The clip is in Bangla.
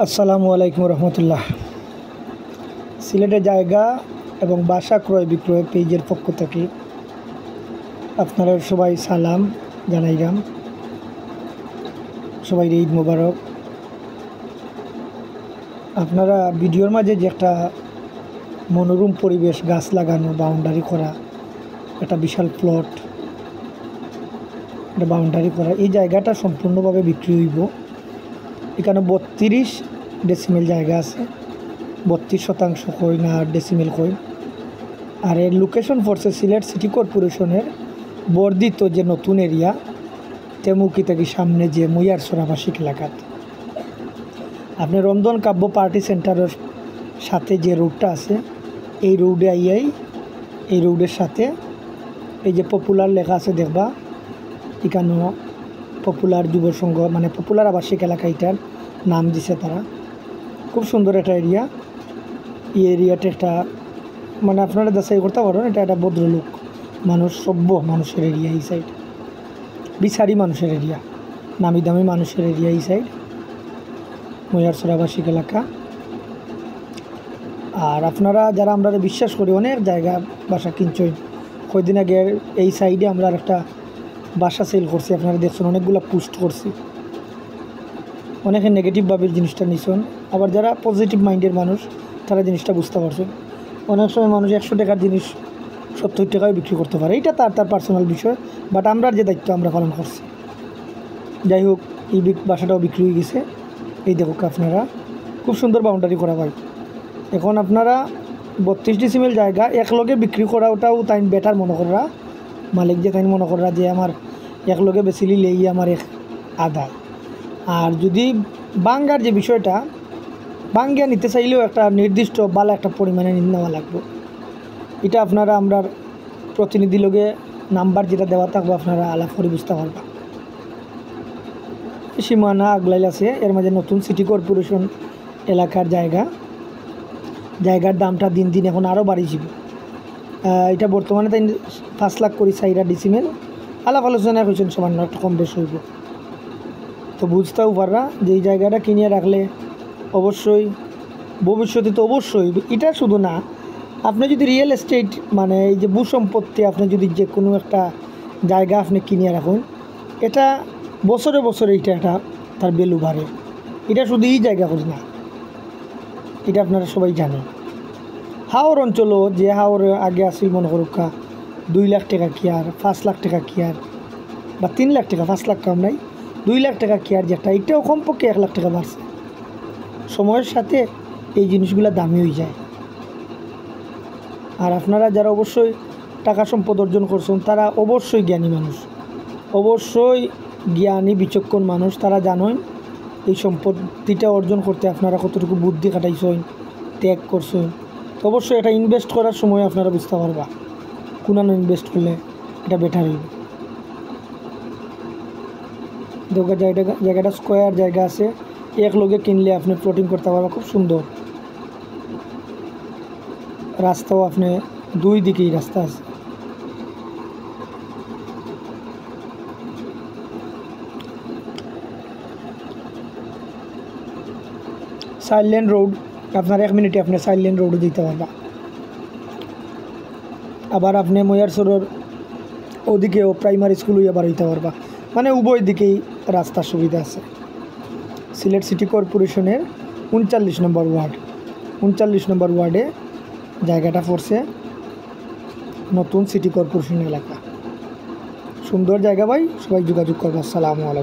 আসসালামু আলাইকুম রহমতুল্লাহ। সিলেটের জায়গা এবং বাসা ক্রয় বিক্রয় পেজের পক্ষ থেকে আপনারা সবাই সালাম জানাইলাম। সবাই ঈদ মোবারক। আপনারা ভিডিওর মাঝে যে একটা মনোরম পরিবেশ, গাছ লাগানো, বাউন্ডারি করা, একটা বিশাল প্লট, একটা বাউন্ডারি করা, এই জায়গাটা সম্পূর্ণভাবে বিক্রি হইব। এখানে 32 ডেসিমেল জায়গা আছে, 32% কই না 8 ডেসিমেল কই। আর এর লোকেশন পড়ছে সিলেট সিটি কর্পোরেশনের বর্ধিত যে নতুন এরিয়া তেমুকি থেকে সামনে যে মইয়ারছড় আবাসিক এলাকাত। আপনি রন্ধন কাব্য পার্টি সেন্টারের সাথে যে রোডটা আছে, এই রোডে আইয়াই, এই রোডের সাথে এই যে পপুলার লেখা আছে দেখবা, এখানেও পপুলার যুব সংঘ মানে পপুলার আবাসিক এলাকা এটার নাম দিছে তারা। খুব সুন্দর একটা এরিয়া। এই এরিয়াটা একটা মানে আপনারা যাচাই করতে পারেন, এটা একটা ভদ্রলোক মানুষ, সভ্য মানুষের এরিয়া এই সাইড, বিচারি মানুষের এরিয়া, নামি দামি মানুষের এরিয়া এই সাইড মইয়ারছড় আবাসিক এলাকা। আর আপনারা যারা আমরা বিশ্বাস করি অনেক জায়গা বাসা কিনছেন, কয়েকদিন আগে এই সাইডে আমরা একটা বাসা সেল করছি, আপনারা দেখছেন, অনেকগুলো পোস্ট করছি। অনেকে নেগেটিভভাবে জিনিসটা নিছেন, আবার যারা পজিটিভ মাইন্ডের মানুষ তারা জিনিসটা বুঝতে পারছেন। অনেক সময় মানুষ 100 টাকার জিনিস 70 টাকায় বিক্রি করতে পারে, এটা তার পার্সোনাল বিষয়, বাট আমরা যে দায়িত্ব আমরা পালন করছি। যাই হোক, এই বাসাটাও বিক্রি হয়ে গেছে। এই দেখুক আপনারা, খুব সুন্দর বাউন্ডারি করা হয়। এখন আপনারা 32 ডেসিমেল জায়গা একলগে বিক্রি করা, ওটাও তাই বেটার মনে করা, মালিক যে তাই মনে করা যে আমার একলগে বেচিলি লেই আমার এক আদায়। আর যদি বাঙ্গার যে বিষয়টা, বাঙ্গিয়া নিতে চাইলেও একটা নির্দিষ্ট ভালো একটা পরিমাণে নেওয়া লাগবে। এটা আপনারা আমরা প্রতিনিধি লোকে নাম্বার যেটা দেওয়া থাকবে আপনারা আলাপ করে বুঝতে পারবা। সীমানা আগলাইল আছে, এর মাঝে নতুন সিটি কর্পোরেশন এলাকার জায়গার দামটা দিন দিন এখন আরও বাড়ি যাবে। এটা বর্তমানে তাই 5 লাখ করে 4 ডেসিমেল। আলাপ আলোচনা হয়েছেন, সামান্য একটা কম বেশ হইব। তো বুঝতেও পাররা যে এই জায়গাটা কিনে রাখলে অবশ্যই ভবিষ্যতে তো অবশ্যই, এটা শুধু না, আপনি যদি রিয়েল এস্টেট মানে এই যে ভূসম্পত্তি, আপনি যদি যে কোনো একটা জায়গা আপনি কিনে রাখুন, এটা বছরে বছরে এটা একটা তার ভ্যালু বাড়ে। এটা শুধু এই জায়গা করি না, এটা আপনারা সবাই জানেন। হাওর অঞ্চলও যে হাওর আগে আসিল মনে করুকা 2 লাখ টাকা কেয়ার, 5 লাখ টাকা কেয়ার, বা 3 লাখ টাকা, 5 লাখ কম নাই, 2 লাখ টাকা কেয়ার যেটা, এটাও কমপক্ষে 1 লাখ টাকা বাড়ছে। সময়ের সাথে এই জিনিসগুলো দামি হয়ে যায়। আর আপনারা যারা অবশ্যই টাকা সম্পদ অর্জন করছেন, তারা অবশ্যই জ্ঞানী মানুষ, অবশ্যই জ্ঞানী বিচক্ষণ মানুষ। তারা জানেন এই সম্পত্তিটা অর্জন করতে আপনারা কতটুকু বুদ্ধি খাটাইছেন, ত্যাগ করছেন। তো অবশ্যই এটা ইনভেস্ট করার সময় আপনারা বুঝতে পারবা কোন ইনভেস্ট করলে এটা বেটার হইবে। জায়গাটা স্কোয়ার জায়গা আছে, এক লগে কিনলে আপনি প্লটিং করতে পারবেন, খুব সুন্দর। রাস্তাও আপনি 2 দিকেই রাস্তা আছে। সাইলেন্ট রোড, আপনার 1 মিনিটে আপনি সাইলেন্ট রোডে দিতে পারবা। আবার আপনি মইয়ারছড়ের ওদিকেও প্রাইমারি স্কুল হইয়া বার হইতে পারবা, মানে উভয় দিকেই রাস্তার সুবিধা আছে। সিলেট সিটি কর্পোরেশনের 39 নম্বর ওয়ার্ড, 39 নম্বর ওয়ার্ডে জায়গাটা পড়ছে, নতুন সিটি কর্পোরেশন এলাকা। সুন্দর জায়গা ভাই, সবাই যোগাযোগ করবে। আসসালামু আলাইকুম।